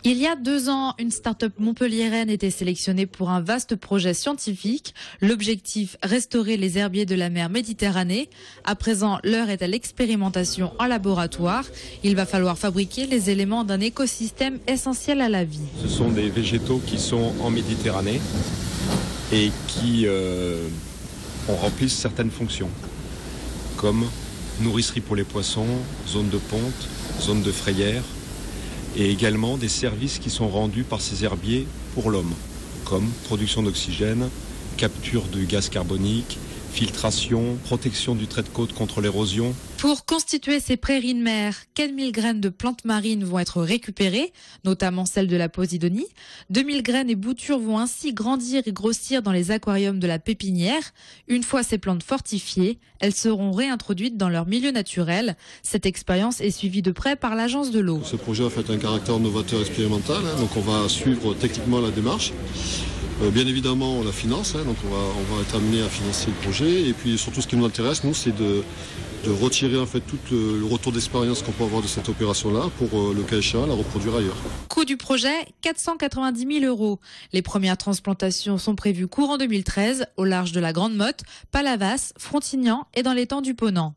Il y a 2 ans, une start-up montpelliéraine était sélectionnée pour un vaste projet scientifique. L'objectif, restaurer les herbiers de la mer Méditerranée. À présent, l'heure est à l'expérimentation en laboratoire. Il va falloir fabriquer les éléments d'un écosystème essentiel à la vie. Ce sont des végétaux qui sont en Méditerranée et qui remplissent certaines fonctions, comme nourricerie pour les poissons, zone de ponte, zone de frayère, et également des services qui sont rendus par ces herbiers pour l'homme, comme production d'oxygène, capture du gaz carbonique, filtration, protection du trait de côte contre l'érosion. Pour constituer ces prairies de mer, 4000 graines de plantes marines vont être récupérées, notamment celles de la Posidonie. 2000 graines et boutures vont ainsi grandir et grossir dans les aquariums de la pépinière. Une fois ces plantes fortifiées, elles seront réintroduites dans leur milieu naturel. Cette expérience est suivie de près par l'Agence de l'eau. Ce projet a fait un caractère novateur expérimental, donc on va suivre techniquement la démarche. Bien évidemment, on la finance, donc on va être amené à financer le projet. Et puis surtout, ce qui nous intéresse, nous, c'est de retirer en fait tout le retour d'expérience qu'on peut avoir de cette opération-là pour, le cas échéant, la reproduire ailleurs. Coût du projet, 490 000 €. Les premières transplantations sont prévues courant 2013 au large de la Grande Motte, Palavas, Frontignan et dans l'étang du Ponant.